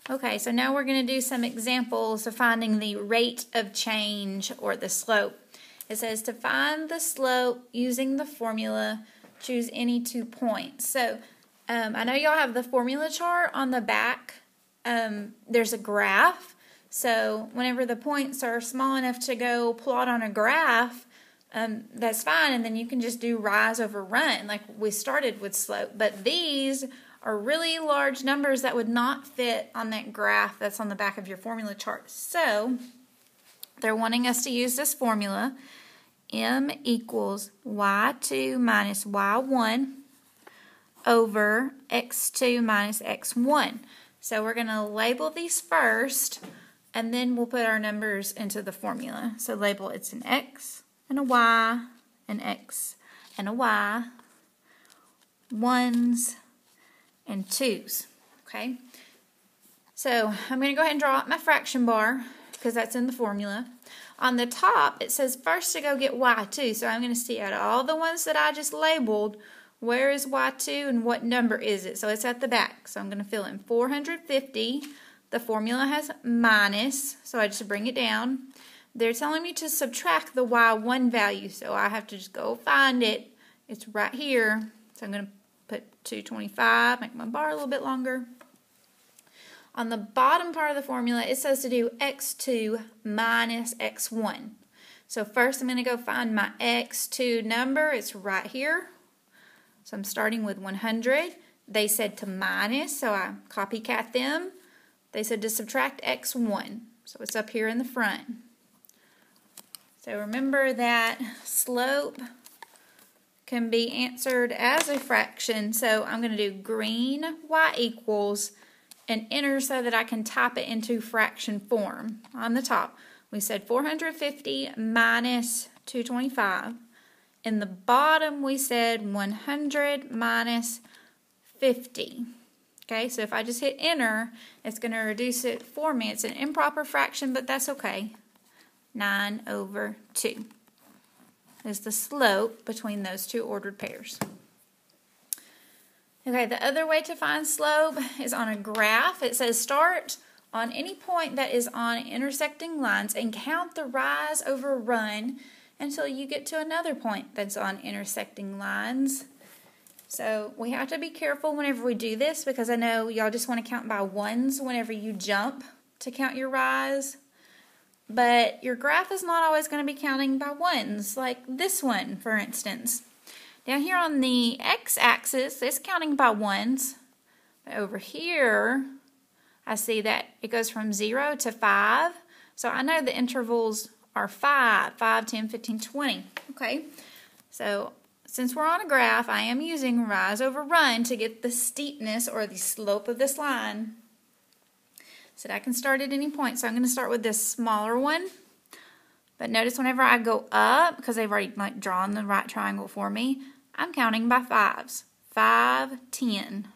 Okay, so now we're going to do some examples of finding the rate of change or the slope. It says to find the slope using the formula, choose any 2 points. So I know y'all have the formula chart on the back. There's a graph. So whenever the points are small enough to go plot on a graph, that's fine. And then you can just do rise over run like we started with slope. But these are really large numbers that would not fit on that graph that's on the back of your formula chart. So they're wanting us to use this formula. M equals y2 minus y1 over x2 minus x1. So we're going to label these first, and then we'll put our numbers into the formula. So label it's an x and a y, an x and a y, ones and twos. Okay, so I'm going to go ahead and draw out my fraction bar because that's in the formula. On the top it says first to go get y2, so I'm going to see out of all the ones that I just labeled, where is y2 and what number is it? So it's at the back, so I'm going to fill in 450. The formula has minus, so I just bring it down. They're telling me to subtract the y1 value, so I have to just go find it. It's right here, so I'm going to put 225, make my bar a little bit longer. On the bottom part of the formula, it says to do x2 minus x1. So first I'm going to go find my x2 number. It's right here. So I'm starting with 100. They said to minus, so I copycat them. They said to subtract x1. So it's up here in the front. So remember that slope can be answered as a fraction. So I'm going to do green y equals and enter so that I can type it into fraction form. On the top, we said 450 minus 225. In the bottom, we said 100 minus 50. Okay, so if I just hit enter, it's going to reduce it for me. It's an improper fraction, but that's okay. 9 over 2 is the slope between those two ordered pairs. Okay, the other way to find slope is on a graph. It says start on any point that is on intersecting lines and count the rise over run until you get to another point that's on intersecting lines. So we have to be careful whenever we do this because I know y'all just want to count by ones whenever you jump to count your rise. But your graph is not always going to be counting by ones, like this one, for instance. Down here on the x-axis, it's counting by ones. But over here, I see that it goes from 0 to 5. So I know the intervals are 5, 10, 15, 20. Okay, so since we're on a graph, I am using rise over run to get the steepness or the slope of this line. So I can start at any point. So I'm going to start with this smaller one. But notice whenever I go up, because they've already drawn the right triangle for me, I'm counting by 5s. 5, 10.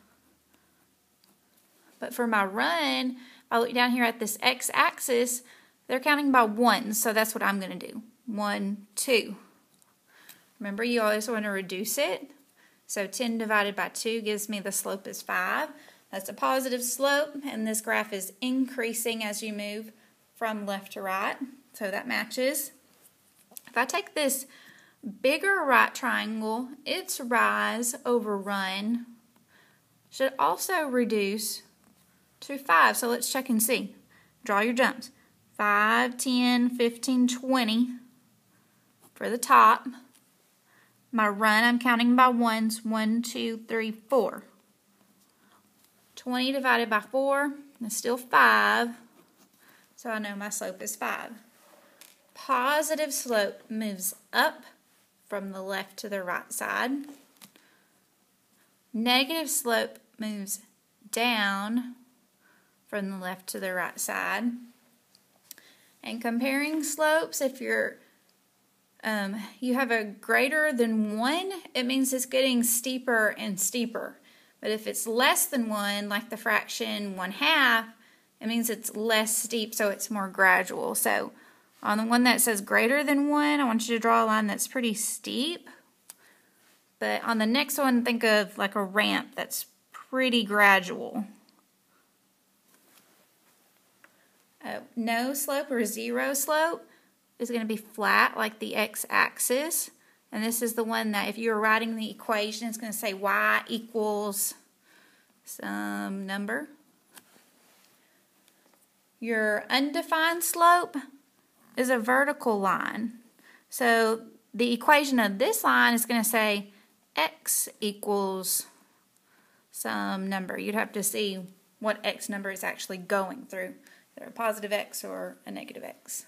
But for my run, if I look down here at this x-axis, they're counting by 1s, so that's what I'm going to do. 1, 2. Remember, you always want to reduce it. So 10 divided by 2 gives me the slope is 5. That's a positive slope, and this graph is increasing as you move from left to right. So that matches. If I take this bigger right triangle, its rise over run should also reduce to 5. So let's check and see. Draw your jumps. 5, 10, 15, 20 for the top. My run, I'm counting by ones. 1, 2, 3, 4. 20 divided by 4 is still 5. So I know my slope is 5. Positive slope moves up from the left to the right side. Negative slope moves down from the left to the right side. And comparing slopes, if you have a greater than 1, it means it's getting steeper and steeper. But if it's less than 1, like the fraction 1/2, it means it's less steep, so it's more gradual. So on the one that says greater than 1, I want you to draw a line that's pretty steep. But on the next one, think of like a ramp that's pretty gradual. no slope or zero slope is going to be flat like the x-axis. And this is the one that if you're writing the equation, it's going to say y equals some number. Your undefined slope is a vertical line. So the equation of this line is going to say x equals some number. You'd have to see what x number is actually going through, either a positive x or a negative x.